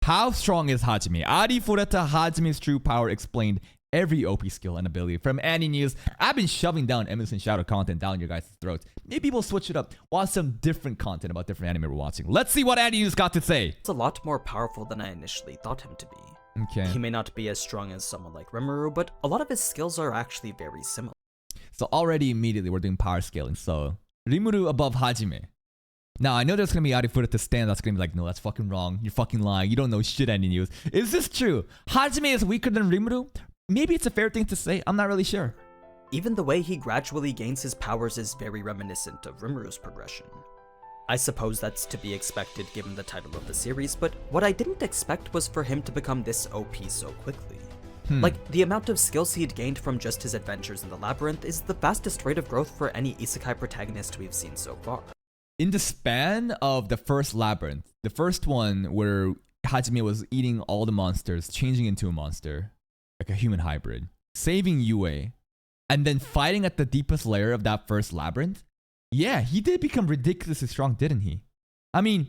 How strong is Hajime? ARIFURETA Hajime's true power explained every OP skill and ability from AniNews. I've been shoving down Emerson Shadow content down your guys' throats. Maybe we'll switch it up. Watch some different content about different anime we're watching. Let's see what AniNews got to say. It's a lot more powerful than I initially thought him to be. Okay. He may not be as strong as someone like Rimuru, but a lot of his skills are actually very similar. So already immediately we're doing power scaling. So Rimuru above Hajime. Now I know there's gonna be ARIFURETA stand that's gonna be like, no, that's fucking wrong. You're fucking lying. You don't know shit, AniNews. Is this true? Hajime is weaker than Rimuru? Maybe it's a fair thing to say. I'm not really sure. Even the way he gradually gains his powers is very reminiscent of Rimuru's progression. I suppose that's to be expected given the title of the series, but what I didn't expect was for him to become this OP so quickly. Like, the amount of skills he'd gained from just his adventures in the labyrinth is the fastest rate of growth for any isekai protagonist we've seen so far. In the span of the first labyrinth, the first one where Hajime was eating all the monsters, changing into a monster, like a human hybrid, saving Yue, and then fighting at the deepest layer of that first labyrinth, yeah, he did become ridiculously strong, didn't he? I mean,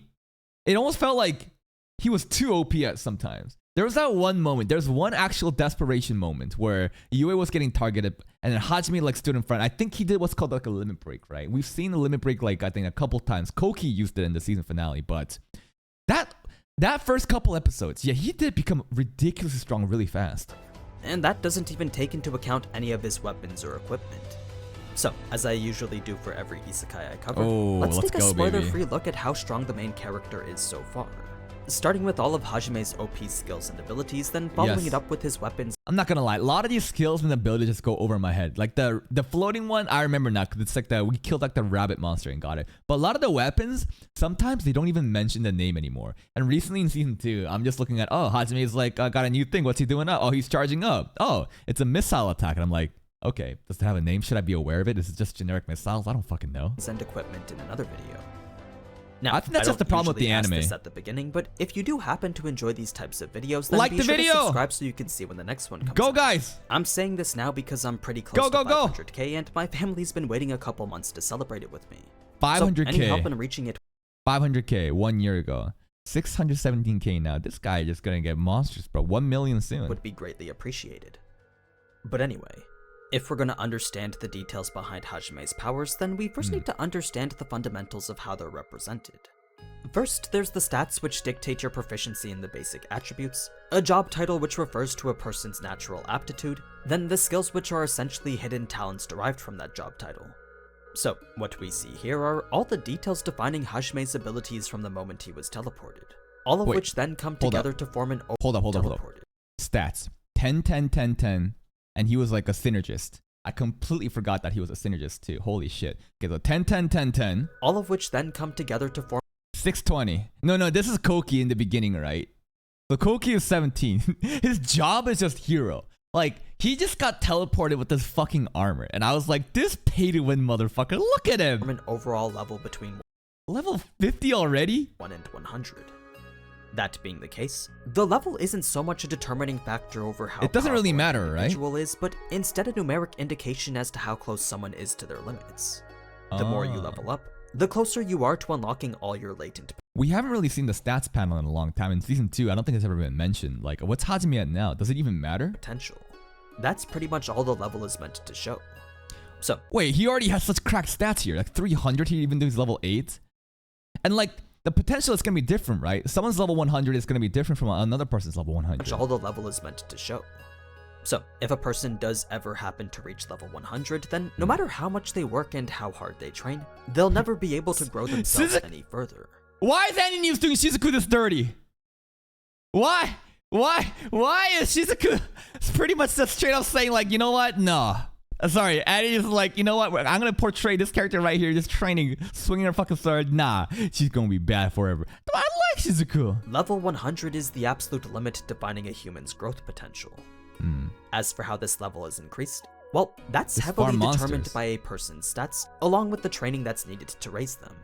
it almost felt like he was too OP at sometimes. There was that one moment, there's one actual desperation moment where Yue was getting targeted and then Hajime like stood in front. I think he did what's called like a limit break, right? We've seen the limit break like I think a couple times. Koki used it in the season finale, but that first couple episodes, yeah, he did become ridiculously strong really fast. And that doesn't even take into account any of his weapons or equipment. So, as I usually do for every isekai I cover, let's take a spoiler-free look at how strong the main character is so far. Starting with all of Hajime's OP skills and abilities, then following it up with his weapons. I'm not gonna lie, a lot of these skills and abilities just go over my head. Like the floating one, I remember now, because it's like we killed like the rabbit monster and got it. But a lot of the weapons, sometimes they don't even mention the name anymore. And recently in season 2, I'm just looking at, oh, Hajime is like, got a new thing. What's he doing up? Oh, he's charging up. Oh, it's a missile attack. And I'm like, okay, does it have a name? Should I be aware of it? Is it just generic missiles? I don't fucking know. And equipment in another video. Now, I think that's just the problem with the anime. This at the beginning, but if you do happen to enjoy these types of videos, then like be the sure video! to subscribe so you can see when the next one comes Go out. guys! I'm saying this now because I'm pretty close to 500k and my family's been waiting a couple months to celebrate it with me. 500k. So any help in reaching it? 500k 1 year ago. 617k now. This guy is just gonna get monsters, bro. 1 million soon. Would be greatly appreciated. But anyway, if we're gonna understand the details behind Hajime's powers, then we first need to understand the fundamentals of how they're represented. First, there's the stats which dictate your proficiency in the basic attributes, a job title which refers to a person's natural aptitude, then the skills which are essentially hidden talents derived from that job title. So, what we see here are all the details defining Hajime's abilities from the moment he was teleported, all of which then come together to form an Hold up. Stats. 10, 10, 10, 10, and he was like a synergist. I completely forgot that he was a synergist too. Holy shit. Okay, so 10, 10, 10, 10. All of which then come together to form 620. No, this is Koki in the beginning, right? So Koki is 17. His job is just hero. Like, he just got teleported with this fucking armor. And I was like, this pay to win motherfucker. Look at him. an overall level between level 50 already? 1 and 100. That being the case, the level isn't so much a determining factor over how it doesn't really matter, an right? Individual is, but instead a numeric indication as to how close someone is to their limits. The more you level up, the closer you are to unlocking all your latent. We haven't really seen the stats panel in a long time. In season 2, I don't think it's ever been mentioned. Like, what's Hajime at now? Does it even matter? Potential. That's pretty much all the level is meant to show. So, wait, he already has such cracked stats here. Like 300, he even does level 8. And like, the potential is going to be different, right? Someone's level 100 is going to be different from another person's level 100. All the level is meant to show. So, if a person does ever happen to reach level 100, then no matter how much they work and how hard they train, they'll never be able to grow themselves any further. Why is AniNews doing Shizuku this dirty? Why? Why is Shizuku pretty much just straight up saying like, you know what? No. Sorry, Annie is like, you know what? I'm gonna portray this character right here, just training, swinging her fucking sword. Nah, she's gonna be bad forever. I like Shizuku. Level 100 is the absolute limit defining a human's growth potential. As for how this level is increased, well, that's heavily determined by a person's stats, along with the training that's needed to raise them.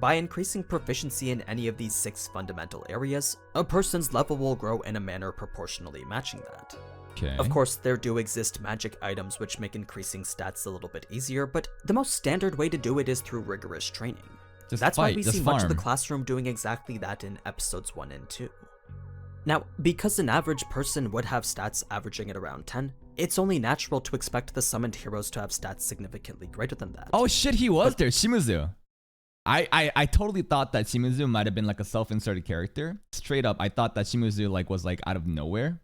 By increasing proficiency in any of these 6 fundamental areas, a person's level will grow in a manner proportionally matching that. Okay. Of course, there do exist magic items which make increasing stats a little bit easier, but the most standard way to do it is through rigorous training. That's why we see much of the classroom doing exactly that in episodes 1 and 2. Now, because an average person would have stats averaging at around 10, it's only natural to expect the summoned heroes to have stats significantly greater than that. Oh shit, he was there, Shimizu. I totally thought that Shimizu might have been like a self-inserted character. Straight up, I thought that Shimizu like was like out of nowhere.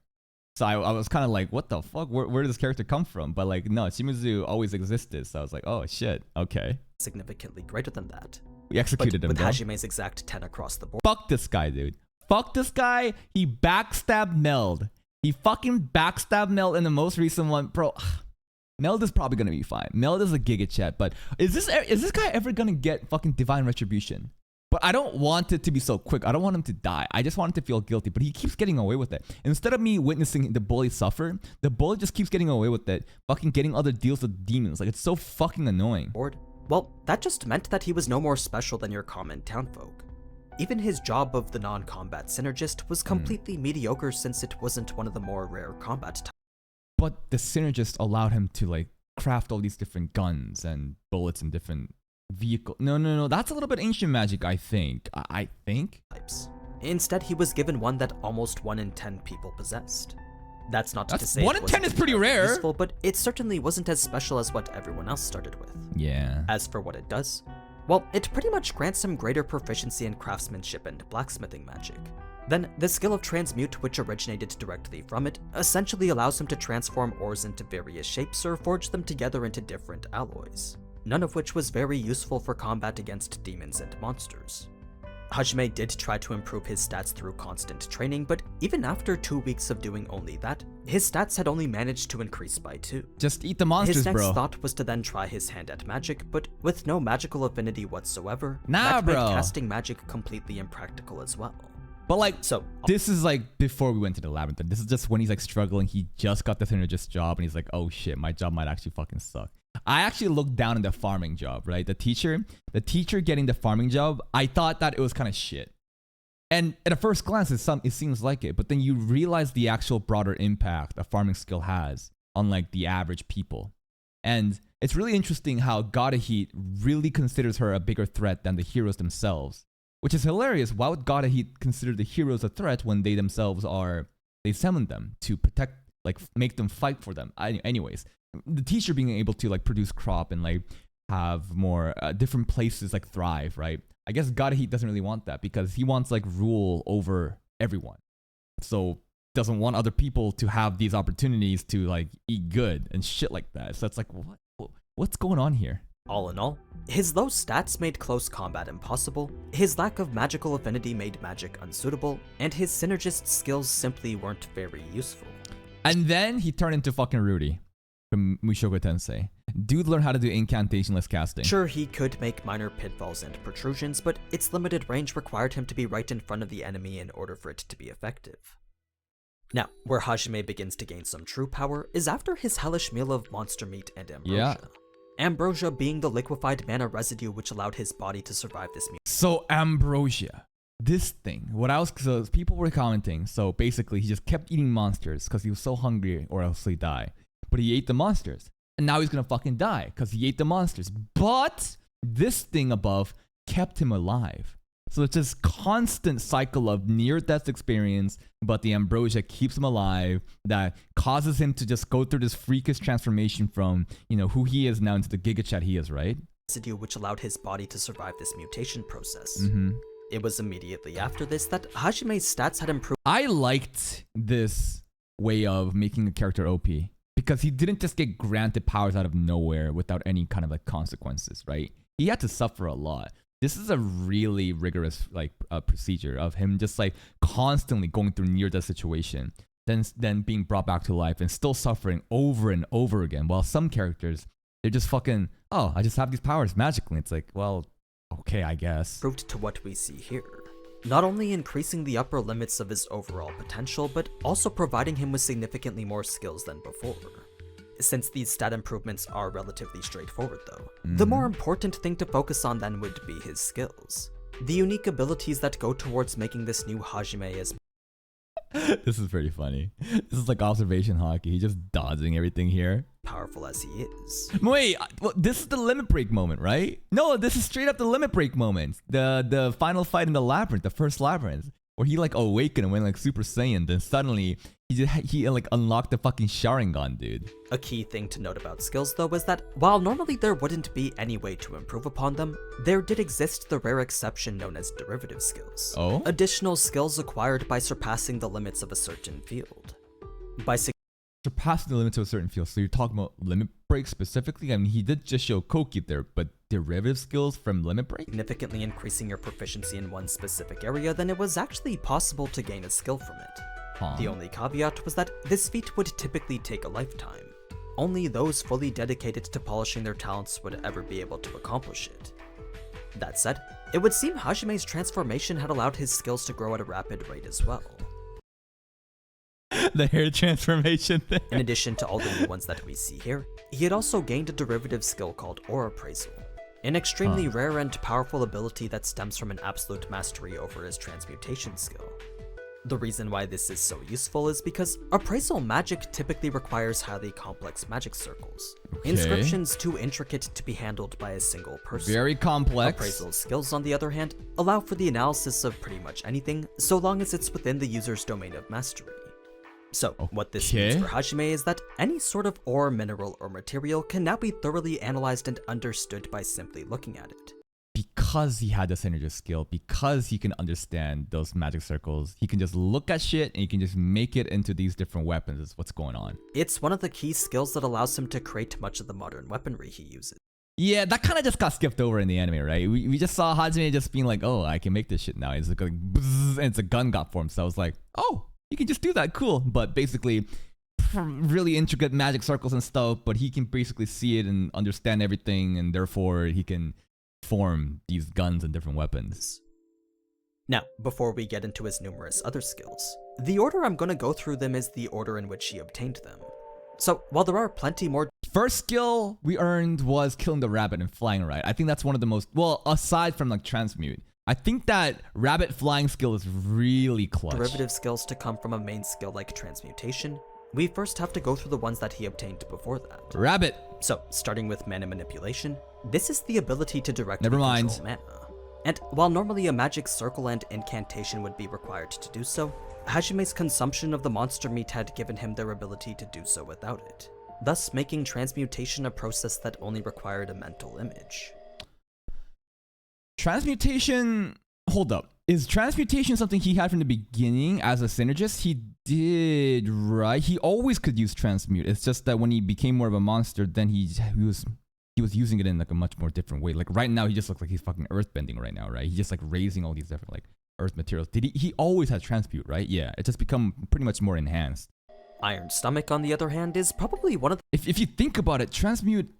So I was kind of like, what the fuck? Where did this character come from? But like, no, Shimizu always existed. So I was like, oh shit, okay. Significantly greater than that. We executed him, with bro. Hajime's exact 10 across the board. Fuck this guy, dude. Fuck this guy. He backstabbed Meld. He fucking backstabbed Meld in the most recent one, bro. Meld is probably gonna be fine. Meld is a Giga Chat, but is this guy ever gonna get fucking divine retribution? But I don't want it to be so quick. I don't want him to die. I just want him to feel guilty. But he keeps getting away with it. Instead of me witnessing the bully suffer, the bully just keeps getting away with it. Fucking getting other deals with demons. Like, it's so fucking annoying. Well, that just meant that he was no more special than your common townfolk. Even his job of the non-combat synergist was completely mediocre since it wasn't one of the more rare combat types. But the synergist allowed him to like craft all these different guns and bullets and different vehicles. No. That's a little bit ancient magic, I think. I think. Instead, he was given one that almost 1 in 10 people possessed. That's not to say 1 in 10 is pretty rare. Useful, but it certainly wasn't as special as what everyone else started with. Yeah. As for what it does, well, it pretty much grants him greater proficiency in craftsmanship and blacksmithing magic. Then, the skill of transmute, which originated directly from it, essentially allows him to transform ores into various shapes or forge them together into different alloys, none of which was very useful for combat against demons and monsters. Hajime did try to improve his stats through constant training, but even after 2 weeks of doing only that, his stats had only managed to increase by 2. Just eat the monsters, bro. His next thought was to then try his hand at magic, but with no magical affinity whatsoever, that made casting magic completely impractical as well. But like, so this is like before we went to the labyrinth. This is just when he's like struggling. He just got the synergist job and he's like, oh shit, my job might actually fucking suck. I actually looked down at the farming job, right? The teacher getting the farming job, I thought that it was kind of shit. And at a first glance, it seems like it, but then you realize the actual broader impact a farming skill has on like the average people. And it's really interesting how God of Heat really considers her a bigger threat than the heroes themselves. Which is hilarious. Why would God of Heat consider the heroes a threat when they themselves they summon them to protect, like make them fight for them? Anyways, the teacher being able to like produce crop and like have more different places like thrive, right? I guess God of Heat doesn't really want that because he wants like rule over everyone. So doesn't want other people to have these opportunities to like eat good and shit like that. So it's like, what's going on here? All in all, his low stats made close combat impossible, his lack of magical affinity made magic unsuitable, and his synergist skills simply weren't very useful. And then he turned into fucking Rudy from Mushoku Tensei. Dude learned how to do incantationless casting. Sure, he could make minor pitfalls and protrusions, but its limited range required him to be right in front of the enemy in order for it to be effective. Now, where Hajime begins to gain some true power is after his hellish meal of monster meat and ambrosia. Yeah. Ambrosia being the liquefied mana residue which allowed his body to survive this meal. So ambrosia, this thing, so people were commenting, so basically he just kept eating monsters because he was so hungry or else he'd die. But he ate the monsters, and now he's gonna fucking die because he ate the monsters. But this thing above kept him alive. So it's this constant cycle of near-death experience, but the ambrosia keeps him alive, that causes him to just go through this freakish transformation from, who he is now into the Giga Chat he is, right? Residue which allowed his body to survive this mutation process. Mm-hmm. It was immediately after this that Hajime's stats had improved. I liked this way of making a character OP because he didn't just get granted powers out of nowhere without any kind of like consequences, right? He had to suffer a lot. This is a really rigorous procedure of him just like constantly going through near-death situation, then being brought back to life and still suffering over and over again. While some characters, they're just fucking, oh, I just have these powers magically. It's like, well, okay, I guess. Proved to what we see here. Not only increasing the upper limits of his overall potential, but also providing him with significantly more skills than before. Since these stat improvements are relatively straightforward though, the more important thing to focus on then would be his skills. The unique abilities that go towards making this new Hajime as This is pretty funny. This is like observation hockey. He's just dodging everything here. Powerful as he is. Wait, this is the limit break moment, right? No, this is straight up the limit break moment. The final fight in the labyrinth, the first labyrinth, where he like awakened and went like Super Saiyan. Then suddenly he like unlocked the fucking Sharingan, dude. A key thing to note about skills though is that while normally there wouldn't be any way to improve upon them, there did exist the rare exception known as derivative skills. Oh? Additional skills acquired by surpassing the limits of a certain field. By Surpassing the limits of a certain field. So you're talking about limit break specifically? I mean, he did just show Koki there, but derivative skills from limit break? significantly increasing your proficiency in one specific area, then it was actually possible to gain a skill from it. Huh. The only caveat was that this feat would typically take a lifetime. Only those fully dedicated to polishing their talents would ever be able to accomplish it. That said, it would seem Hajime's transformation had allowed his skills to grow at a rapid rate as well. The hair transformation thing. In addition to all the new ones that we see here, he had also gained a derivative skill called Aura Appraisal, an extremely rare and powerful ability that stems from an absolute mastery over his transmutation skill. The reason why this is so useful is because appraisal magic typically requires highly complex magic circles. Okay. Inscriptions too intricate to be handled by a single person. Very complex. Appraisal skills, on the other hand, allow for the analysis of pretty much anything, so long as it's within the user's domain of mastery. So, what this means for Hajime is that any sort of ore, mineral, or material can now be thoroughly analyzed and understood by simply looking at it. Because he had the synergist skill, because he can understand those magic circles, he can just look at shit and he can just make it into these different weapons is what's going on. It's one of the key skills that allows him to create much of the modern weaponry he uses. Yeah, that kind of just got skipped over in the anime, right? We just saw Hajime just being like, oh, I can make this shit now. It's like, bzzz, and it's a gun got formed. So I was like, oh, you can just do that, cool. But basically, really intricate magic circles and stuff, but he can basically see it and understand everything, and therefore he can form these guns and different weapons. Now, before we get into his numerous other skills, the order I'm going to go through them is the order in which he obtained them. So, while there are plenty more... First skill we earned was killing the rabbit and flying right. I think that's one of the most... Well, aside from like transmute, I think that rabbit flying skill is really clutch. Derivative skills to come from a main skill like transmutation, we first have to go through the ones that he obtained before that. Rabbit. So, starting with mana manipulation, this is the ability to directly Never mind. control mana. And while normally a magic circle and incantation would be required to do so, Hajime's consumption of the monster meat had given him their ability to do so without it, thus making transmutation a process that only required a mental image. Transmutation... Hold up. Is transmutation something he had from the beginning as a synergist? He did, right? He always could use transmute. It's just that when he became more of a monster, then he was using it in like a much more different way. Like right now, he just looks like he's fucking earthbending right now, right? He's just like raising all these different like earth materials. Did he always had transmute, right? Yeah, it just become pretty much more enhanced. Iron Stomach, on the other hand, is probably one of the... If you think about it, transmute,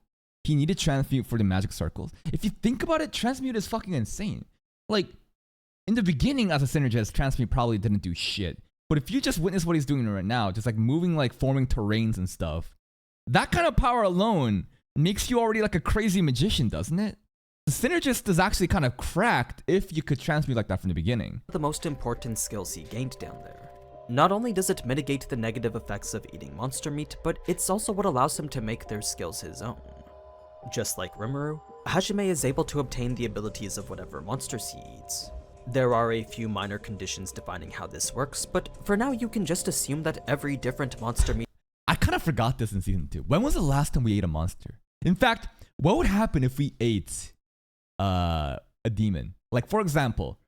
he needed transmute for the magic circles. If you think about it, transmute is fucking insane. Like, in the beginning as a synergist, transmute probably didn't do shit. But if you just witness what he's doing right now, just like moving, like forming terrains and stuff, that kind of power alone makes you already like a crazy magician, doesn't it? The synergist is actually kind of cracked if you could transmute like that from the beginning. The most important skills he gained down there. Not only does it mitigate the negative effects of eating monster meat, but it's also what allows him to make their skills his own. Just like Rimuru, Hajime is able to obtain the abilities of whatever monsters he eats. There are a few minor conditions defining how this works, but for now you can just assume that every different monster meat... I kind of forgot this in season 2. When was the last time we ate a monster? In fact, what would happen if we ate a demon? Like, for example,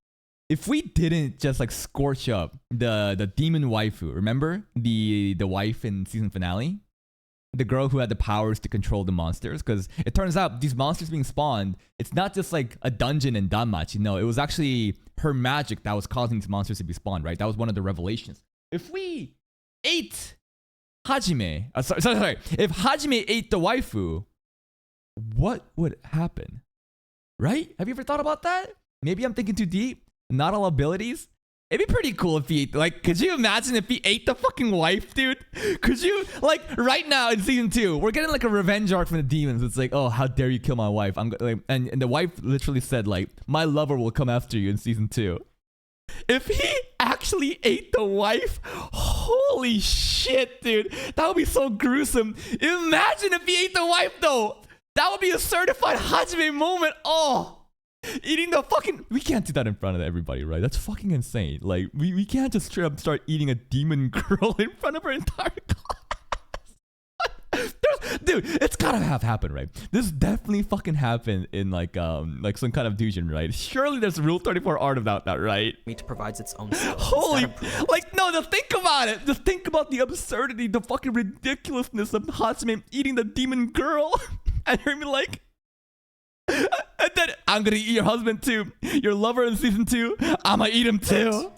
if we didn't just like scorch up the demon waifu, remember? The wife in season finale? The girl who had the powers to control the monsters, because it turns out these monsters being spawned, it's not just like a dungeon in Danmachi. No, it was actually her magic that was causing these monsters to be spawned, right? That was one of the revelations. If we ate Hajime, sorry, if Hajime ate the waifu, what would happen? Right? Have you ever thought about that? Maybe I'm thinking too deep. Not all abilities. It'd be pretty cool if he ate, like, could you imagine if he ate the fucking wife, dude? Could you, like, right now in season 2, we're getting like a revenge arc from the demons. It's like, oh, how dare you kill my wife? Like, and the wife literally said, like, my lover will come after you in season 2. If he actually ate the wife, holy shit, dude. That would be so gruesome. Imagine if he ate the wife, though. That would be a certified Hajime moment. Oh. Eating the fucking... We can't do that in front of everybody, right? That's fucking insane. Like, we can't just straight up start eating a demon girl in front of our entire class. Dude, it's gotta have happened, right? This definitely fucking happened in like some kind of fusion, right? Surely there's Rule 34 art about that, right? Meat provides its own skill. Holy... Like, no, just think about it. Just think about the absurdity, the fucking ridiculousness of Hajime eating the demon girl. And you're gonna be like... And then I'm gonna eat your husband too. Your lover in season 2, I'ma eat him too.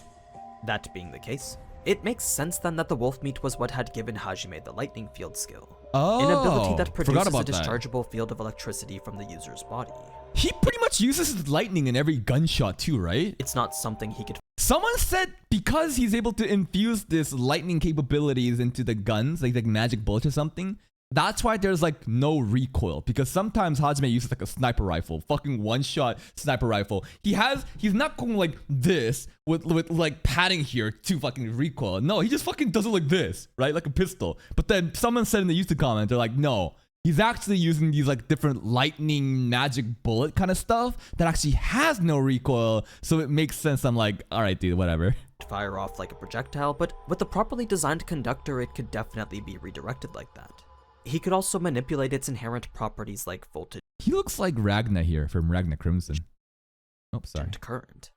That being the case, it makes sense then that the wolf meat was what had given Hajime the lightning field skill. Oh, an ability that produces a that. dischargeable field of electricity from the user's body. He pretty much uses his lightning in every gunshot too, right? It's not something he could... Someone said because he's able to infuse this lightning capabilities into the guns, like magic bullets or something, that's why there's like no recoil, because sometimes Hajime uses like a sniper rifle, fucking one-shot sniper rifle. He's not going like this with like padding here to fucking recoil. No, he just fucking does it like this, right? Like a pistol. But then someone said in the YouTube comment, they're like, no, he's actually using these like different lightning magic bullet kind of stuff that actually has no recoil. So it makes sense. I'm like, all right, dude, whatever. Fire off like a projectile, but with a properly designed conductor, it could definitely be redirected like that. He could also manipulate its inherent properties like voltage. He looks like Ragna here from Ragna Crimson. Oh, sorry. And current.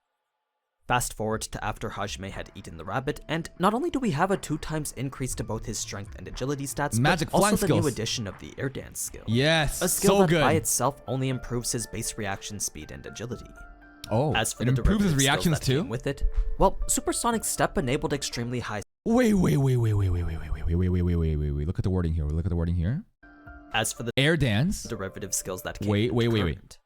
Fast forward to after Hajime had eaten the rabbit, and not only do we have a 2x increase to both his strength and agility stats, magic but also the skills. new addition of the air dance skill. Yes, a skill so that good. by itself only improves his base reaction speed and agility. Oh, as for it the improves his derivative skills reactions that too? came with it, well, supersonic step enabled extremely high. Wait. Look at the wording here. Look at the wording here. As for the air dance derivative skills that came wait.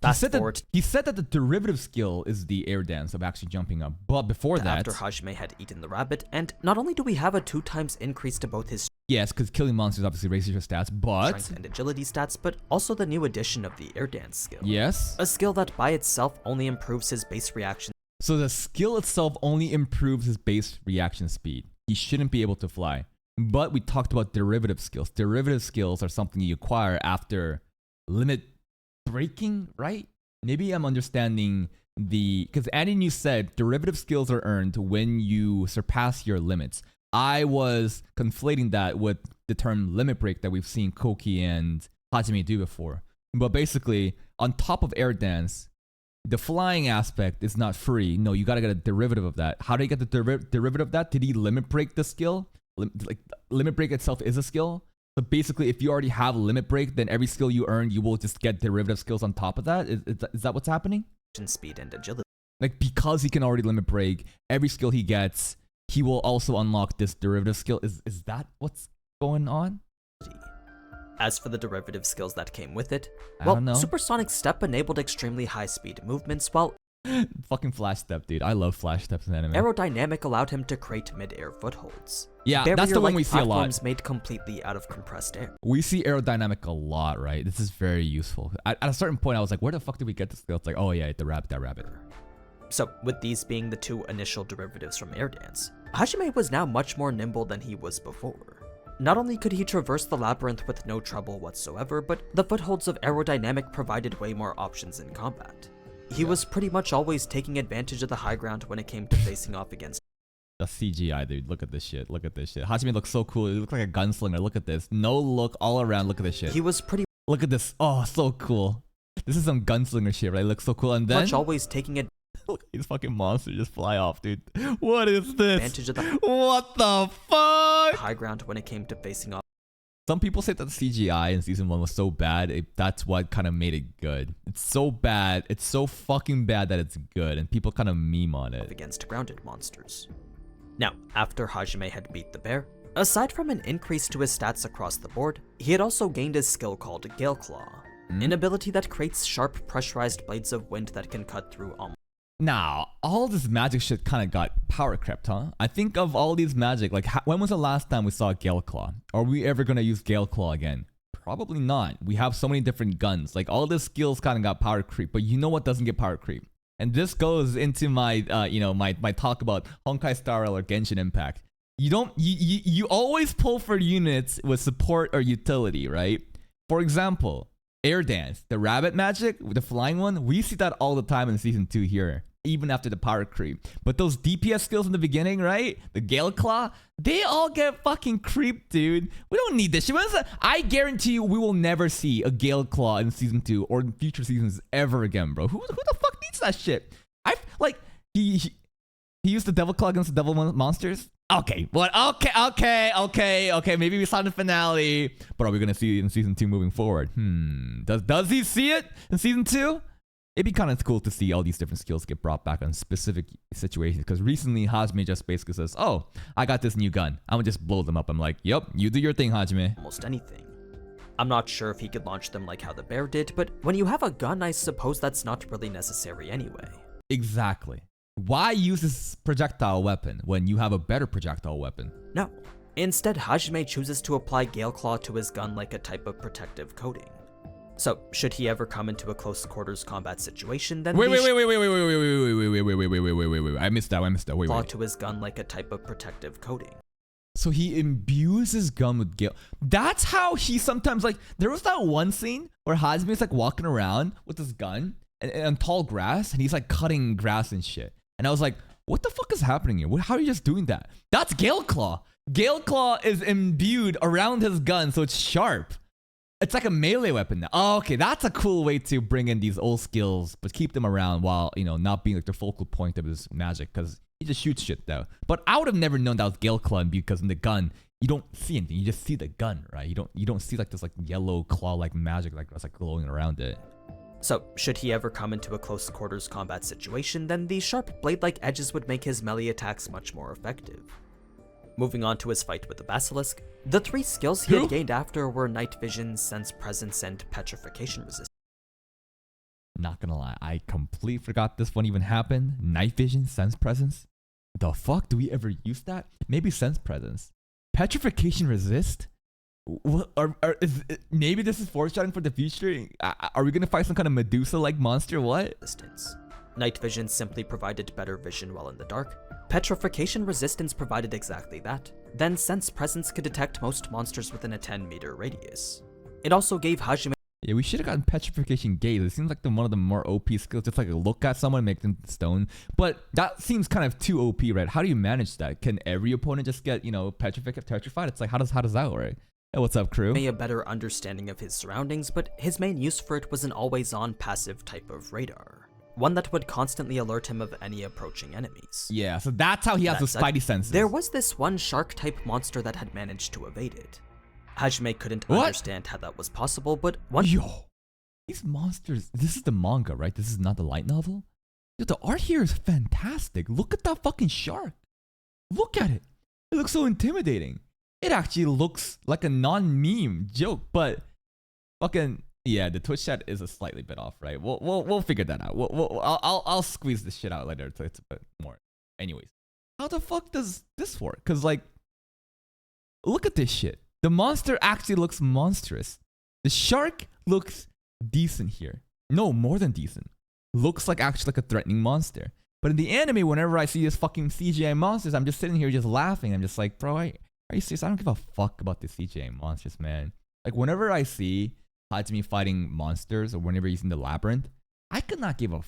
Fast He said that the derivative skill is the air dance of actually jumping up. But before that, after Hajime had eaten the rabbit, and not only do we have a 2x increase to both his yes, because killing monsters obviously raises your stats, but strength and agility stats, but also the new addition of the air dance skill. Yes, a skill that by itself only improves his base reaction. So the skill itself only improves his base reaction speed. He shouldn't be able to fly. But we talked about derivative skills. Derivative skills are something you acquire after limit breaking, right? Maybe I'm understanding because AniNews said derivative skills are earned when you surpass your limits. I was conflating that with the term limit break that we've seen Koki and Hajime do before. But basically, on top of air dance, the flying aspect is not free. No, you gotta get a derivative of that. How do you get the derivative of that? Did he limit break the skill? Like limit break itself is a skill. So basically, if you already have limit break, then every skill you earn, you will just get derivative skills on top of that. Is that what's happening? Speed and agility. Like because he can already limit break, every skill he gets, he will also unlock this derivative skill. Is that what's going on? As for the derivative skills that came with it, well, supersonic step enabled extremely high speed movements, while fucking flash step, dude. I love flash steps in anime. Aerodynamic allowed him to create mid-air footholds. Yeah, that's the one we see a lot. Platforms made completely out of compressed air. We see aerodynamic a lot, right? This is very useful. At a certain point, I was like, where the fuck did we get this skill? It's like, oh yeah, that rabbit. So, with these being the two initial derivatives from air dance, Hajime was now much more nimble than he was before. Not only could he traverse the labyrinth with no trouble whatsoever, but the footholds of aerodynamic provided way more options in combat. He was pretty much always taking advantage of the high ground when it came to facing off against. The CGI, dude. Look at this shit. Hajime looks so cool. He looks like a gunslinger. Look at this. No look all around. Look at this shit. He was pretty. Look at this. Oh, so cool. This is some gunslinger shit, right? Looks so cool. And then much always taking it. Look at these fucking monsters just fly off, dude. What is this? Advantage of the. What the fuck? High ground when it came to facing off. Some people say that the CGI in season 1 was so bad, that's what kind of made it good. It's so bad, it's so fucking bad that it's good, and people kind of meme on it. Against grounded monsters. Now, after Hajime had beat the bear, aside from an increase to his stats across the board, he had also gained a skill called Gale Claw, an ability that creates sharp pressurized blades of wind that can cut through almost. Now, all this magic shit kind of got power crept, huh? I think of all these magic, like when was the last time we saw Gale Claw? Are we ever going to use Gale Claw again? Probably not. We have so many different guns. Like all the skills kind of got power creep, but you know what doesn't get power creep? And this goes into my, my talk about Honkai Star Rail or Genshin Impact. You always pull for units with support or utility, right? For example, Air dance, the rabbit magic, the flying one, we see that all the time in season 2 here, even after the power creep. But those DPS skills in the beginning, right? The Gale Claw, they all get fucking creeped, dude. We don't need this shit. I guarantee you we will never see a Gale Claw in season 2 or in future seasons ever again, bro. Who the fuck needs that shit? He used the Devil Claw against the Devil Monsters. Okay, what? Okay. Maybe we saw the finale, but are we gonna see it in season 2 moving forward? Does he see it in season 2? It'd be kind of cool to see all these different skills get brought back on specific situations. Because recently Hajime just basically says, "Oh, I got this new gun. I'm gonna just blow them up." I'm like, "Yep, you do your thing, Hajime." Almost anything. I'm not sure if he could launch them like how the bear did, but when you have a gun, I suppose that's not really necessary anyway. Exactly. Why use this projectile weapon when you have a better projectile weapon? No. Instead, Hajime chooses to apply Gale Claw to his gun like a type of protective coating. So, should he ever come into a close quarters combat situation, then wait. I missed that. Wait. Claw to his gun like a type of protective coating. So he imbues his gun with Gale. That's how he sometimes, like, there was that one scene where Hajime's like walking around with his gun and tall grass, and he's like cutting grass and shit. And I was like, what the fuck is happening here? How are you just doing that? That's Gale Claw. Gale Claw is imbued around his gun, so it's sharp. It's like a melee weapon now. Oh, okay, that's a cool way to bring in these old skills, but keep them around while, not being like the focal point of his magic, because he just shoots shit though. But I would have never known that was Gale Claw imbued, because in the gun, you don't see anything. You just see the gun, right? You don't see like this like yellow claw-like magic that's like glowing around it. So, should he ever come into a close quarters combat situation, then the sharp blade-like edges would make his melee attacks much more effective. Moving on to his fight with the Basilisk, the 3 skills he had gained after were Night Vision, Sense Presence, and Petrification Resistance. Not gonna lie, I completely forgot this one even happened. Night Vision, Sense Presence? The fuck? Do we ever use that? Maybe Sense Presence. Petrification Resist? What, maybe this is foreshadowing for the future? Are we gonna fight some kind of Medusa-like monster? What? Resistance. Night Vision simply provided better vision while in the dark. Petrification Resistance provided exactly that. Then Sense Presence could detect most monsters within a 10-meter radius. It also gave Hajime... Yeah, we should have gotten Petrification Gaze. It seems like one of the more OP skills, just like look at someone and make them stone. But that seems kind of too OP, right? How do you manage that? Can every opponent just get, petrified? It's like, how does that work? Hey, what's up, crew? A better understanding of his surroundings, but his main use for it was an always-on passive type of radar. One that would constantly alert him of any approaching enemies. Yeah, so that's how he has the spidey senses. There was this one shark-type monster that had managed to evade it. Hajime couldn't understand how that was possible, but these monsters, this is the manga, right? This is not the light novel? Yo, the art here is fantastic. Look at that fucking shark. Look at it. It looks so intimidating. It actually looks like a non-meme joke, but fucking yeah, the Twitch chat is a slightly bit off, right? We'll figure that out. I'll squeeze this shit out later. It's a bit more. Anyways, how the fuck does this work? Cause like, look at this shit. The monster actually looks monstrous. The shark looks decent here. No, more than decent. Looks like actually like a threatening monster. But in the anime, whenever I see this fucking CGI monsters, I'm just sitting here just laughing. I'm just like, bro, are you serious? I don't give a fuck about the CGI monsters, man. Like, whenever I see Hajime fighting monsters or whenever he's in the labyrinth, I could not give a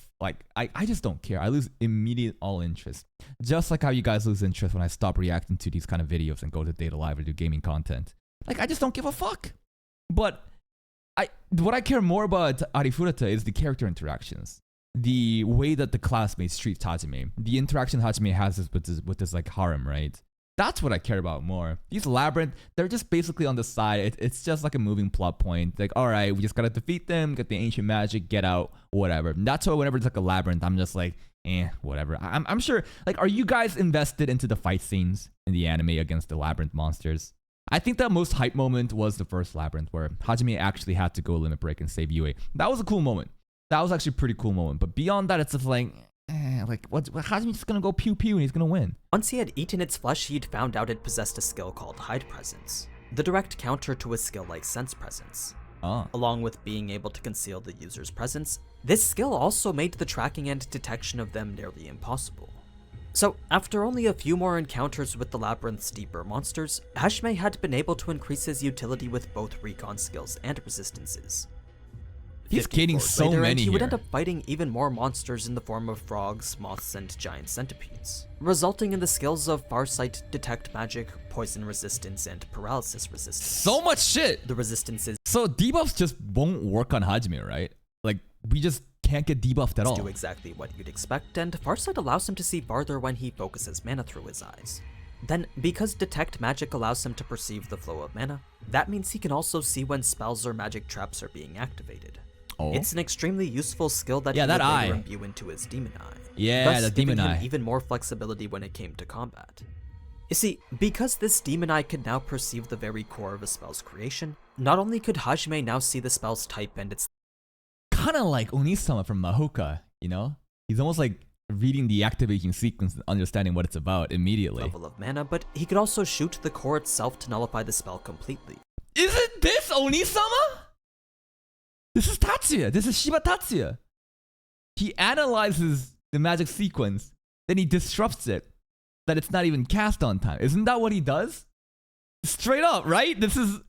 I just don't care. I lose immediate all interest. Just like how you guys lose interest when I stop reacting to these kind of videos and go to Data Live or do gaming content. Like, I just don't give a fuck. But what I care more about ARIFURETA is the character interactions. The way that the classmates treat Hajime. The interaction Hajime has with this like harem, right? That's what I care about more. These labyrinth, they're just basically on the side. It's just like a moving plot point. Like, all right, we just gotta defeat them, get the ancient magic, get out, whatever. And that's why whenever it's like a labyrinth, I'm just like, whatever. I'm sure, like, are you guys invested into the fight scenes in the anime against the labyrinth monsters? I think the most hype moment was the first labyrinth where Hajime actually had to go limit break and save Yue. That was a cool moment. That was actually a pretty cool moment. But beyond that, it's just like, Hajime's just gonna go pew pew and he's gonna win. Once he had eaten its flesh, he'd found out it possessed a skill called Hide Presence, the direct counter to a skill like Sense Presence. Along with being able to conceal the user's presence, this skill also made the tracking and detection of them nearly impossible. So, after only a few more encounters with the labyrinth's deeper monsters, Hajime had been able to increase his utility with both recon skills and resistances. He's 50 gaining floors so later, many and he would here. end up fighting even more monsters in the form of frogs, moths, and giant centipedes, resulting in the skills of Farsight, Detect Magic, Poison Resistance, and Paralysis Resistance. So much shit! The resistances So debuffs just won't work on Hajime, right? Like, we just can't get debuffed at all. do exactly what you'd expect, and Farsight allows him to see farther when he focuses mana through his eyes. Then, because Detect Magic allows him to perceive the flow of mana, that means he can also see when spells or magic traps are being activated. Oh. It's an extremely useful skill that he that would eye. later imbue into his Demon Eye. Yeah, thus the giving Demon him Eye. even more flexibility when it came to combat. You see, because this Demon Eye could now perceive the very core of a spell's creation, not only could Hajime now see the spell's type and its Kind of like Onisama from Mahoka, you know? He's almost like reading the activation sequence and understanding what it's about immediately. level of mana, but he could also shoot the core itself to nullify the spell completely. Isn't this Onisama? This is Tatsuya. This is Shiba Tatsuya. He analyzes the magic sequence, then he disrupts it, that it's not even cast on time. Isn't that what he does? Straight up, right? This is...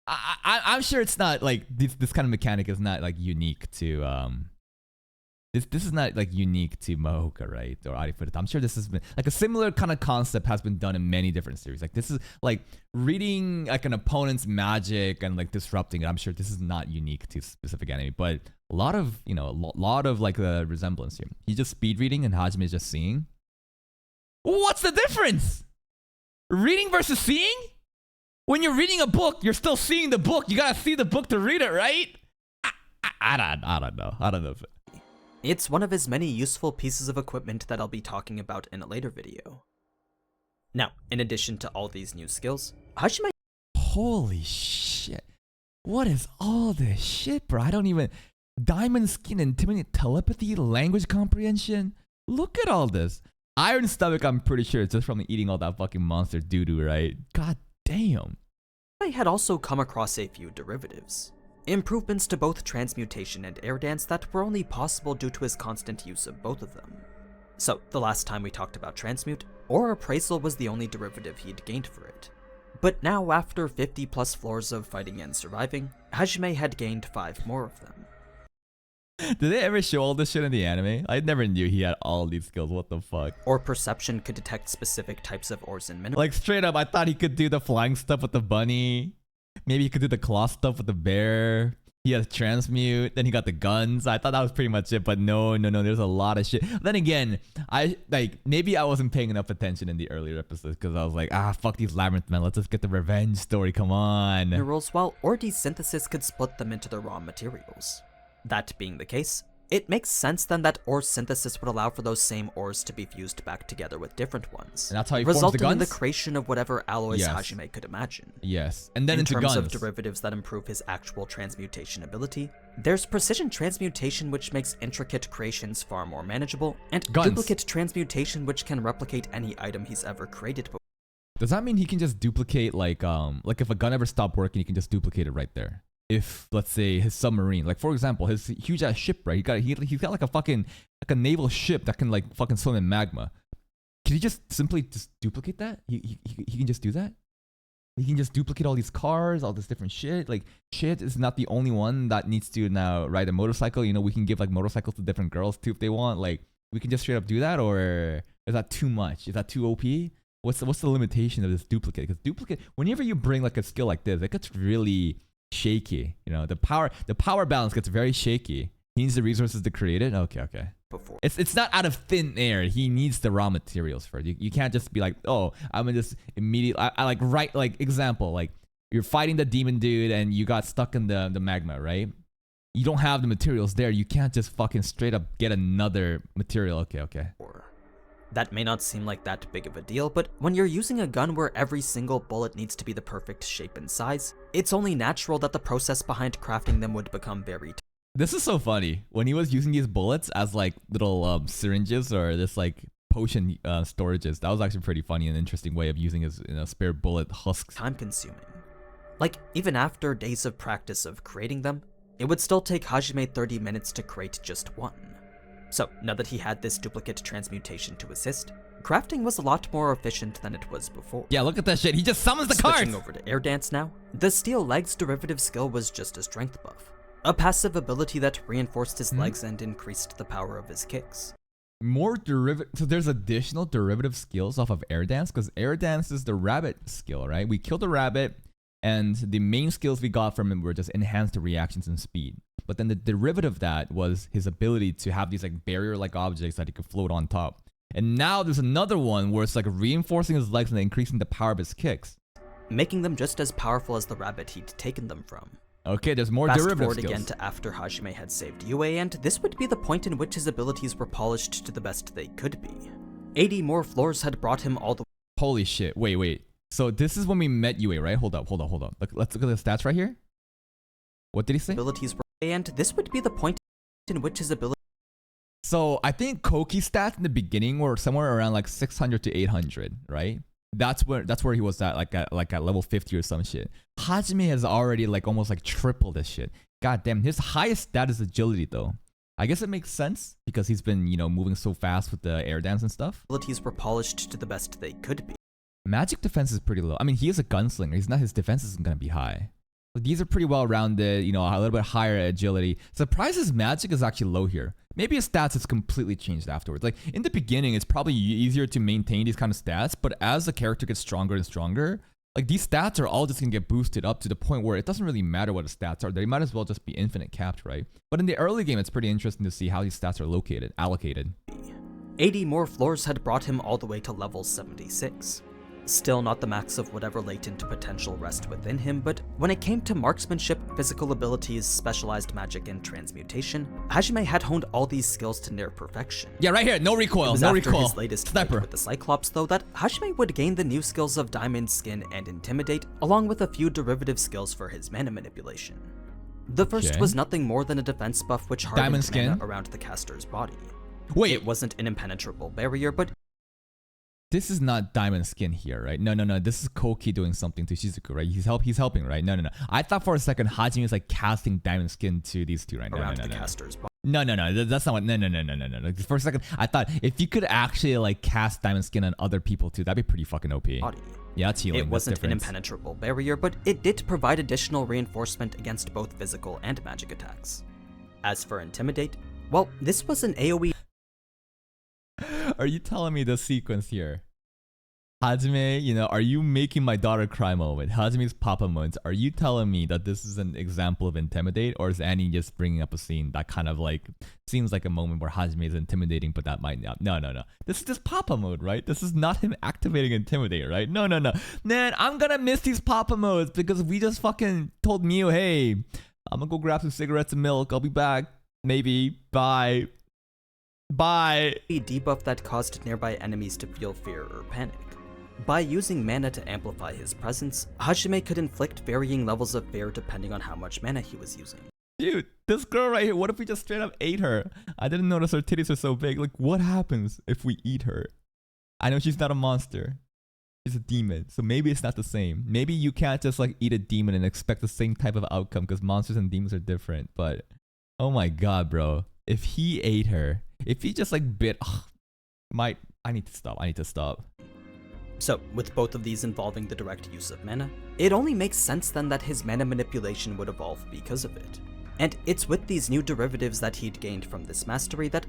I'm sure it's not like... This kind of mechanic is not like unique to... This is not like unique to Mahoka, right? Or ARIFURETA. I'm sure this has been like a similar kind of concept has been done in many different series. Like this is like reading like an opponent's magic and like disrupting it. I'm sure this is not unique to specific anime, but a lot of, you know, a lot of like the resemblance here. He's just speed reading and Hajime is just seeing. What's the difference? Reading versus seeing? When you're reading a book, you're still seeing the book. You gotta see the book to read it, right? I don't know. I don't know if It's one of his many useful pieces of equipment that I'll be talking about in a later video. Now, in addition to all these new skills, Hajime... Holy shit. What is all this shit, bro? I don't even... Diamond skin, intimidate, telepathy, language comprehension. Look at all this. Iron stomach, I'm pretty sure it's just from eating all that fucking monster doo-doo, right? God damn. I had also come across a few derivatives. Improvements to both transmutation and air dance that were only possible due to his constant use of both of them. So, the last time we talked about transmute, or appraisal was the only derivative he'd gained for it. But now, after 50 plus floors of fighting and surviving, Hajime had gained 5 more of them. Did they ever show all this shit in the anime? I never knew he had all these skills. What the fuck? Or perception could detect specific types of ores and minerals. Like straight up, I thought he could do the flying stuff with the bunny. Maybe he could do the claw stuff with the bear. He has transmute. Then he got the guns. I thought that was pretty much it. But no. There's a lot of shit. Then again, maybe I wasn't paying enough attention in the earlier episodes because I was like, fuck these labyrinth men. Let's just get the revenge story. Come on. Minerals, while ore desynthesis could split them into the raw materials. That being the case, it makes sense then that ore synthesis would allow for those same ores to be fused back together with different ones, And that's how he forms the resulting in the guns? creation of whatever alloys Yes. Hajime could imagine. Yes. And then In into terms guns. of derivatives that improve his actual transmutation ability, there's precision transmutation, which makes intricate creations far more manageable, and Guns. duplicate transmutation, which can replicate any item he's ever created before. Does that mean he can just duplicate like if a gun ever stopped working, he can just duplicate it right there? If let's say his submarine, like for example, his huge ass ship, right? He's got like a naval ship that can like fucking swim in magma. Can he just simply just duplicate that? He can just do that? He can just duplicate all these cars, all this different shit. Like shit is not the only one that needs to now ride a motorcycle. You know, we can give like motorcycles to different girls too if they want. Like we can just straight up do that, or is that too much? Is that too OP? What's the limitation of this duplicate? Because duplicate, whenever you bring like a skill like this, it gets really shaky. You know, the power balance gets very shaky. He needs the resources to create it. Okay. Before. It's not out of thin air. He needs the raw materials for it. You can't just be like, oh, I'm gonna just immediately. Like example, like you're fighting the demon dude and you got stuck in the magma, right? You don't have the materials there. You can't just fucking straight up get another material. Okay. That may not seem like that big of a deal, but when you're using a gun where every single bullet needs to be the perfect shape and size, it's only natural that the process behind crafting them would become very This is so funny. When he was using these bullets as like little syringes or this like potion storages, that was actually pretty funny and interesting way of using his spare bullet husks. time-consuming. Like, even after days of practice of creating them, it would still take Hajime 30 minutes to create just one. So, now that he had this duplicate transmutation to assist, crafting was a lot more efficient than it was before. Yeah, look at that shit. He just summons the cards. Switching over to air dance now, the steel legs derivative skill was just a strength buff. a passive ability that reinforced his legs and increased the power of his kicks. More derivative. So there's additional derivative skills off of air dance, because air dance is the rabbit skill, right? We killed the rabbit, and the main skills we got from him were just enhanced reactions and speed. But then the derivative of that was his ability to have these like barrier-like objects that he could float on top. And now there's another one where it's like reinforcing his legs and increasing the power of his kicks, making them just as powerful as the rabbit he'd taken them from. Okay, there's more Fast derivative forward skills. again to after Hajime had saved Yue, and this would be the point in which his abilities were polished to the best they could be. 80 more floors had brought him all the way. Holy shit, wait. So this is when we met Yue, right? Hold up. Let's look at the stats right here. What did he say? Abilities were, and this would be the point in which his ability. So I think Koki's stats in the beginning were somewhere around like 600 to 800, right? That's where he was at, like at level 50 or some shit. Hajime has already like almost like triple this shit. God damn, his highest stat is agility though. I guess it makes sense because he's been, you know, moving so fast with the air dance and stuff. Abilities were polished to the best they could be. Magic defense is pretty low. I mean, he is a gunslinger. His defense isn't gonna be high. But these are pretty well rounded, you know, a little bit higher agility. Surprised his magic is actually low here. Maybe his stats has completely changed afterwards. Like in the beginning, it's probably easier to maintain these kind of stats, but as the character gets stronger and stronger, like these stats are all just gonna get boosted up to the point where it doesn't really matter what the stats are. They might as well just be infinite capped, right? But in the early game, it's pretty interesting to see how these stats are allocated. 80 more floors had brought him all the way to level 76. Still not the max of whatever latent potential rest within him, but when it came to marksmanship, physical abilities, specialized magic, and transmutation, Hajime had honed all these skills to near perfection. Yeah, right here, no recoil, It was no after recoil. his latest fight with the Cyclops, though, that Hajime would gain the new skills of Diamond Skin and Intimidate, along with a few derivative skills for his mana manipulation. The first was nothing more than a defense buff which hardened Diamond Skin mana around the caster's body. Wait, it wasn't an impenetrable barrier, but this is not Diamond Skin here, right? No. This is Koki doing something to Shizuku, right? He's helping, right? No. I thought for a second Hajime is like casting Diamond Skin to these two, right? Around the caster's body. No. That's not what. No. Like, for a second, I thought if you could actually like cast Diamond Skin on other people too, that'd be pretty fucking OP. Yeah, it's healing. It wasn't an impenetrable barrier, but it did provide additional reinforcement against both physical and magic attacks. As for Intimidate, well, this was an AoE. Are you telling me the sequence here? Hajime, you know, are you making my daughter cry moment? Hajime's papa moments. Are you telling me that this is an example of Intimidate, or is Annie just bringing up a scene that kind of like seems like a moment where Hajime is intimidating, but that might not? No. This is just papa mode, right? This is not him activating Intimidate, right? No. Man, I'm gonna miss these papa modes because we just fucking told Miu, hey, I'm gonna go grab some cigarettes and milk. I'll be back. Maybe. Bye. Debuff that caused nearby enemies to feel fear or panic. By using mana to amplify his presence, Hajime could inflict varying levels of fear depending on how much mana he was using. Dude, this girl right here, what if we just straight up ate her? I didn't notice her titties are so big. Like, what happens if we eat her? I know she's not a monster. She's a demon, so maybe it's not the same. Maybe you can't just like eat a demon and expect the same type of outcome because monsters and demons are different. But, oh my god, bro. If he ate her, if he just like bit, I need to stop. So, with both of these involving the direct use of mana, it only makes sense then that his mana manipulation would evolve because of it. And it's with these new derivatives that he'd gained from this mastery that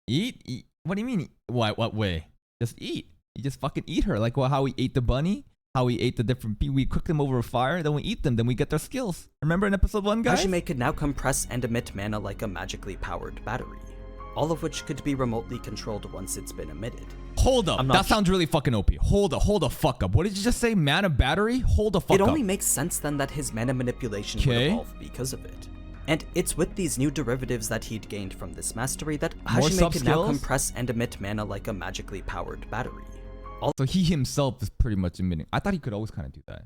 Eat? What do you mean? What way? Just eat. You just fucking eat her. Like how we ate the bunny, how we ate the different people. We cook them over a fire, then we eat them, then we get their skills. Remember in episode 1, guys? Hajime could now compress and emit mana like a magically powered battery, all of which could be remotely controlled once it's been emitted. Hold up, that sounds really fucking OP. Hold the fuck up. What did you just say? Mana battery? Hold the fuck up. It only makes sense then that his mana manipulation would evolve because of it. And it's with these new derivatives that he'd gained from this mastery that Hajime could now compress and emit mana like a magically powered battery. So he himself is pretty much emitting. I thought he could always kind of do that.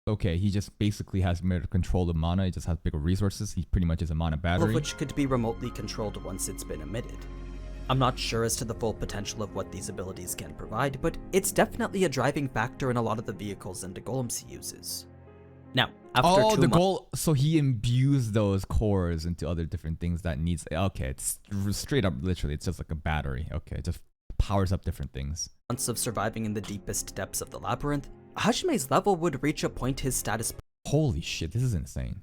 Okay, he just basically has better control of mana. He just has bigger resources. He pretty much is a mana battery. All of which could be remotely controlled once it's been emitted. I'm not sure as to the full potential of what these abilities can provide, but it's definitely a driving factor in a lot of the vehicles and golems he uses. Now, after so he imbues those cores into other different things that needs. Okay, it's straight up, literally, it's just like a battery. Okay, it just powers up different things. Months of surviving in the deepest depths of the labyrinth, Hajime's level would reach a point his status. Holy shit, this is insane.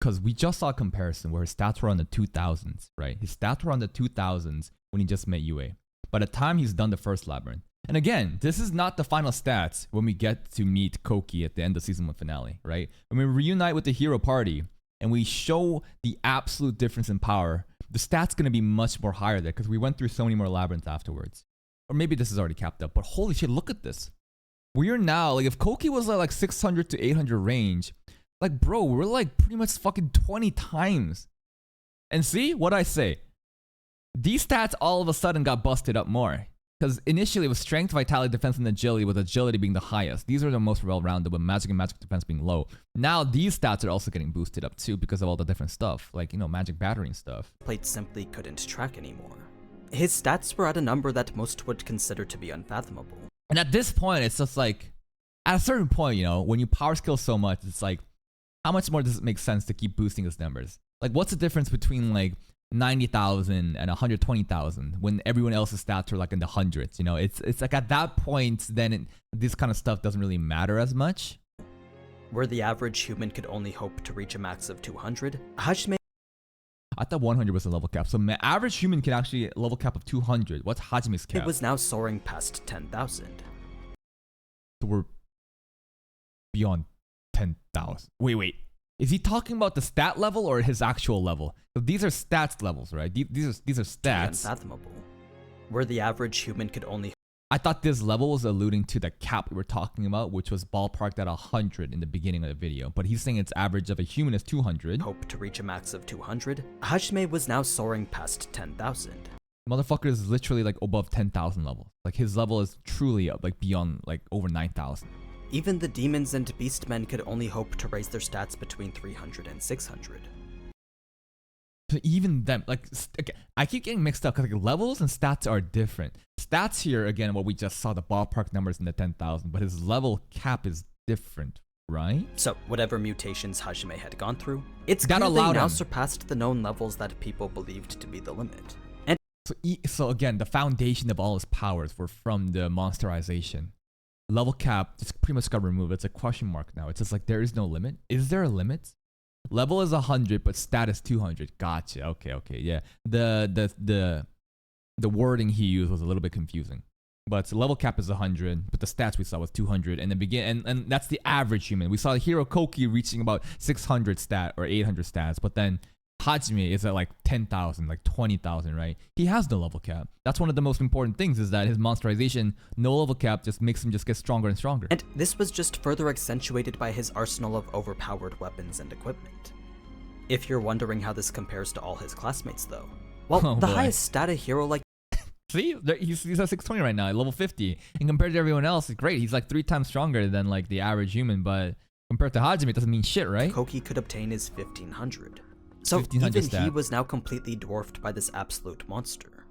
because we just saw a comparison where his stats were on the 2000s, right? His stats were on the 2000s when he just met UA. By the time he's done the first labyrinth. And again, this is not the final stats when we get to meet Koki at the end of season 1 finale, right? When we reunite with the hero party and we show the absolute difference in power, the stats going to be much more higher there because we went through so many more labyrinths afterwards. Or maybe this is already capped up, but holy shit, look at this. We are now, like if Koki was like 600 to 800 range, like bro, we're like pretty much fucking 20 times. And see what I say? These stats all of a sudden got busted up more. Because initially it was strength, vitality, defense, and agility, with agility being the highest. These are the most well-rounded, with magic and magic defense being low. Now these stats are also getting boosted up too because of all the different stuff, like, you know, magic battery and stuff. Plate simply couldn't track anymore. His stats were at a number that most would consider to be unfathomable. And at this point, it's just like, at a certain point, you know, when you power skill so much, it's like, how much more does it make sense to keep boosting his numbers? Like, what's the difference between like 90,000 and 120,000 when everyone else's stats are like in the hundreds? You know, it's like at that point, then this kind of stuff doesn't really matter as much. Where the average human could only hope to reach a max of 200, Hajime... I thought 100 was the level cap, so average human can actually level cap of 200. What's Hajime's cap? It was now soaring past 10,000. So we're beyond 10,000. Wait. Is he talking about the stat level or his actual level? So these are stats levels, right? These are stats. Unfathomable. Where the average human could only... I thought this level was alluding to the cap we were talking about, which was ballparked at 100 in the beginning of the video. But he's saying its average of a human is 200. Hope to reach a max of 200. Hajime was now soaring past 10,000. Motherfucker is literally like above 10,000 levels. Like his level is truly up, like beyond like over 9,000. Even the demons and beastmen could only hope to raise their stats between 300 and 600. So even them, like, okay, I keep getting mixed up because like, levels and stats are different. Stats here, again, what we just saw, the ballpark numbers in the 10,000, but his level cap is different, right? So whatever mutations Hajime had gone through, it's that clearly allowed now him surpassed the known levels that people believed to be the limit. And so again, the foundation of all his powers were from the monsterization. Level cap just pretty much got removed. It's a question mark now. It's just like there is no limit. Is there a limit? Level is 100, but stat is 200. Gotcha. Okay, yeah. The wording he used was a little bit confusing. But the level cap is 100, but the stats we saw was 200. And that's the average human. We saw Hero Koki reaching about 600 stat or 800 stats, but then Hajime is at like 10,000, like 20,000, right? He has no level cap. That's one of the most important things, is that his monsterization, no level cap, just makes him just get stronger and stronger. And this was just further accentuated by his arsenal of overpowered weapons and equipment. If you're wondering how this compares to all his classmates though, well, the highest stat a hero like... See, he's at 620 right now, at level 50. And compared to everyone else, it's great. He's like 3 times stronger than like the average human, but compared to Hajime, it doesn't mean shit, right? Koki could obtain is 1500. So even he was now completely dwarfed by this absolute monster.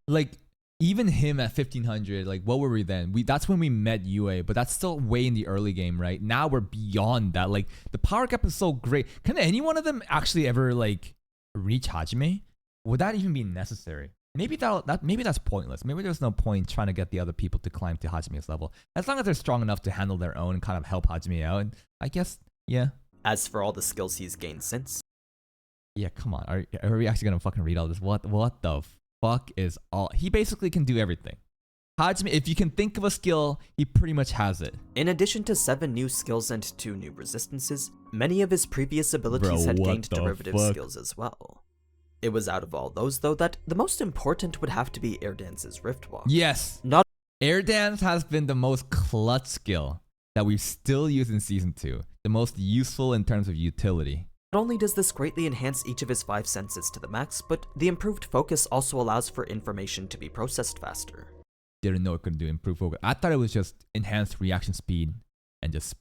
Like, even him at 1500, like, what were we then? That's when we met UA, but that's still way in the early game, right? Now we're beyond that. Like, the power gap is so great. Can any one of them actually ever, like, reach Hajime? Would that even be necessary? Maybe maybe that's pointless. Maybe there's no point trying to get the other people to climb to Hajime's level. As long as they're strong enough to handle their own and kind of help Hajime out, and I guess, yeah. As for all the skills he's gained since... Yeah, come on. Are we actually gonna fucking read all this? What the fuck is all? He basically can do everything. Hajime, if you can think of a skill, he pretty much has it. In addition to 7 new skills and 2 new resistances, many of his previous abilities had gained derivative skills as well. It was out of all those, though, that the most important would have to be Air Dance's Rift Walk. Yes. Air Dance has been the most clutch skill that we've still used in Season 2. The most useful in terms of utility. Not only does this greatly enhance each of his 5 senses to the max, but the improved focus also allows for information to be processed faster. Didn't know it could do improved focus. I thought it was just enhanced reaction speed and just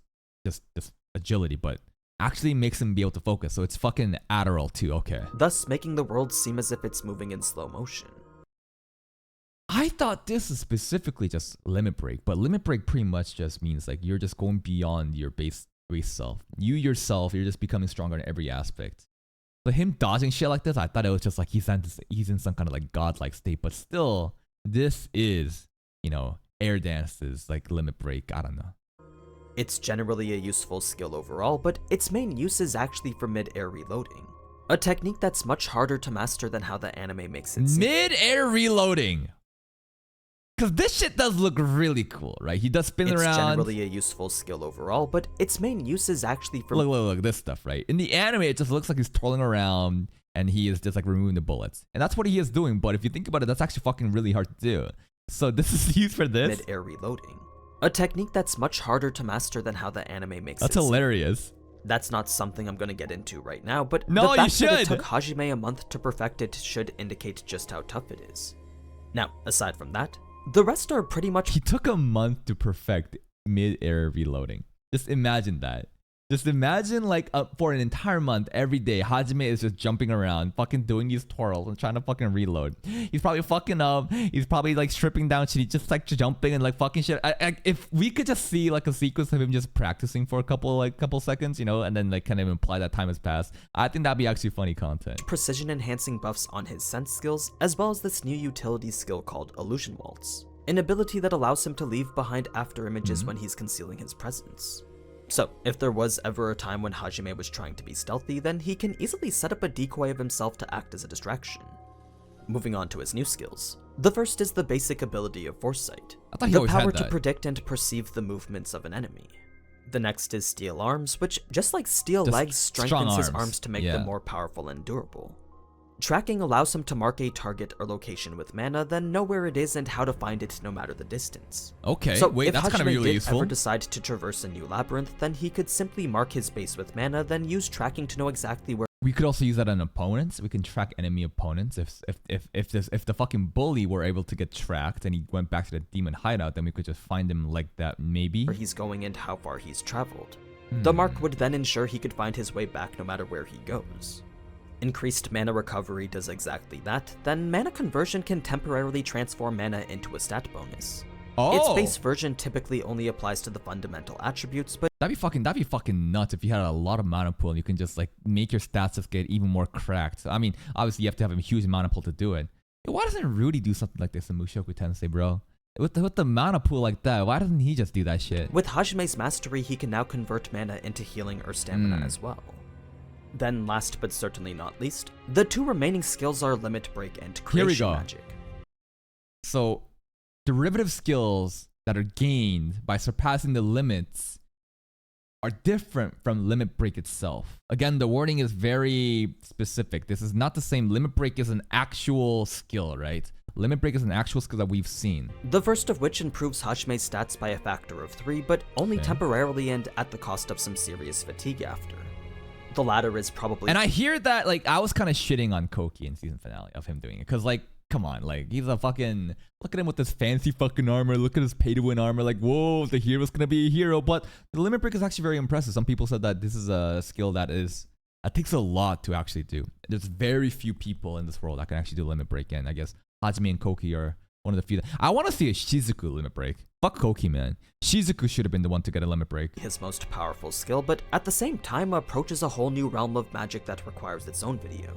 agility, but actually makes him be able to focus. So it's fucking Adderall too, okay. Thus making the world seem as if it's moving in slow motion. I thought this is specifically just limit break, but limit break pretty much just means like you're just going beyond your base self. You yourself, you're just becoming stronger in every aspect. So him dodging shit like this, I thought it was just like he's in some kind of like godlike state, but still, this is, you know, Air Dance's like limit break. I don't know. It's generally a useful skill overall, but its main use is actually for mid-air reloading. A technique that's much harder to master than how the anime makes it seem. Mid-air reloading. Because this shit does look really cool, right? He does spin around. It's generally a useful skill overall, but its main use is actually for... Look, this stuff, right? In the anime, it just looks like he's twirling around and he is just like removing the bullets. And that's what he is doing, but if you think about it, that's actually fucking really hard to do. So this is used for this? Mid-air reloading. A technique that's much harder to master than how the anime makes it That's hilarious. That's not something I'm gonna get into right now, but no, the fact you should. that it took Hajime a month to perfect it should indicate just how tough it is. Now, aside from that, the rest are pretty much... He took a month to perfect mid-air reloading. Just imagine that. Just imagine like for an entire month, every day, Hajime is just jumping around, fucking doing these twirls and trying to fucking reload. He's probably fucking up. He's probably like stripping down shit. He's just like jumping and like fucking shit. If we could just see like a sequence of him just practicing for a couple seconds, you know, and then like kind of imply that time has passed, I think that'd be actually funny content. Precision enhancing buffs on his sense skills, as well as this new utility skill called Illusion Waltz, an ability that allows him to leave behind after images when he's concealing his presence. So, if there was ever a time when Hajime was trying to be stealthy, then he can easily set up a decoy of himself to act as a distraction. Moving on to his new skills. The first is the basic ability of Foresight, the power to predict and perceive the movements of an enemy. The next is Steel Arms, which, just like Steel Legs, strengthens his arms to make them more powerful and durable. Tracking allows him to mark a target or location with mana, then know where it is and how to find it no matter the distance. Okay, so wait, that's kind of really useful. If Hajime did ever decide to traverse a new labyrinth, then he could simply mark his base with mana, then use tracking to know exactly where... We could also use that on opponents. We can track enemy opponents. If the fucking bully were able to get tracked and he went back to the demon hideout, then we could just find him like that, maybe. Where he's going and how far he's traveled. The mark would then ensure he could find his way back no matter where he goes. Increased mana recovery does exactly that, then mana conversion can temporarily transform mana into a stat bonus. Its base version typically only applies to the fundamental attributes, but that'd be fucking nuts if you had a lot of mana pool and you can just like make your stats just get even more cracked. I mean, obviously you have to have a huge mana pool to do it. Why doesn't Rudy do something like this in Mushoku Tensei, bro? With the mana pool like that, why doesn't he just do that shit? With Hajime's mastery, he can now convert mana into healing or stamina as well. Then last but certainly not least, the two remaining skills are Limit Break and Creation Magic. So, derivative skills that are gained by surpassing the limits are different from Limit Break itself. Again, the wording is very specific. This is not the same. Limit Break is an actual skill, right? Limit Break is an actual skill that we've seen. The first of which improves Hajime's stats by a factor of 3, but only temporarily and at the cost of some serious fatigue after. The latter is probably... And I hear that, like, I was kind of shitting on Koki in season finale of him doing it. Because, like, come on, like, he's a fucking... Look at him with this fancy fucking armor. Look at his pay-to-win armor. Like, whoa, the hero's gonna be a hero. But the Limit Break is actually very impressive. Some people said that this is a skill that takes a lot to actually do. There's very few people in this world that can actually do Limit Break. And I guess Hajime and Koki are one of the few. I want to see a Shizuku Limit Break. Fuck Koki, man. Shizuku should have been the one to get a Limit Break. His most powerful skill, but at the same time approaches a whole new realm of magic that requires its own video.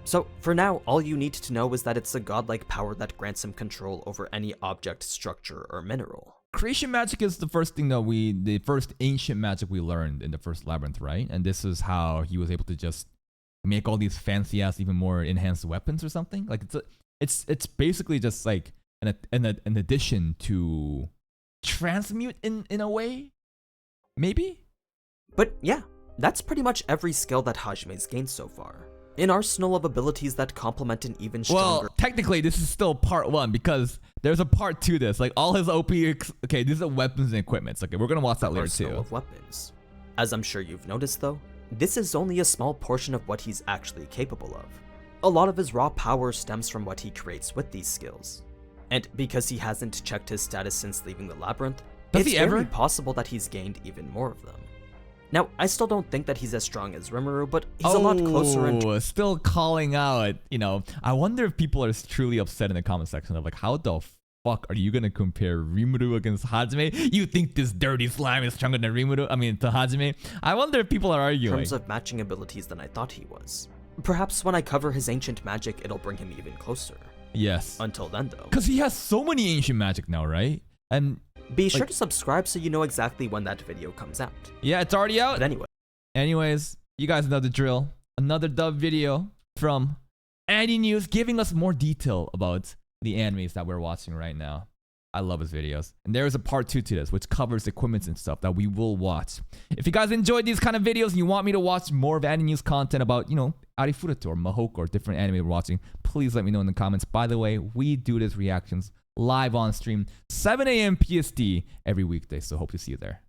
So, for now, all you need to know is that it's a godlike power that grants him control over any object, structure, or mineral. Creation magic is the first thing that the first ancient magic we learned in the first labyrinth, right? And this is how he was able to just make all these fancy ass, even more enhanced weapons or something. Like it's basically just like an addition to transmute in a way, maybe. But yeah, that's pretty much every skill that Hajime's gained so far. An arsenal of abilities that complement an even stronger... Well, technically, this is still part 1 because there's a part 2 to this. Like, all his OP... Okay, these are weapons and equipments. Okay, we're gonna watch that later, too. Of weapons. As I'm sure you've noticed, though, this is only a small portion of what he's actually capable of. A lot of his raw power stems from what he creates with these skills. And because he hasn't checked his status since leaving the labyrinth, it's very possible that he's gained even more of them. Now, I still don't think that he's as strong as Rimuru, but he's a lot closer and... still calling out, you know. I wonder if people are truly upset in the comment section of like, how the fuck are you gonna compare Rimuru against Hajime? You think this dirty slime is stronger than Rimuru? I mean, to Hajime? I wonder if people are arguing. In terms of matching abilities than I thought he was. Perhaps when I cover his ancient magic, it'll bring him even closer. Yes. Until then, though. Because he has so many ancient magic now, right? And Be sure to subscribe so you know exactly when that video comes out. Yeah, it's already out. But anyway. Anyways, you guys know the drill. Another dub video from AniNews giving us more detail about the animes that we're watching right now. I love his videos. And there is a part 2 to this, which covers equipment and stuff that we will watch. If you guys enjoyed these kind of videos and you want me to watch more of AniNews content about, ARIFURETA or Mahoko or different anime we're watching, please let me know in the comments. By the way, we do this reactions live on stream, 7 a.m. PST every weekday, so hope to see you there.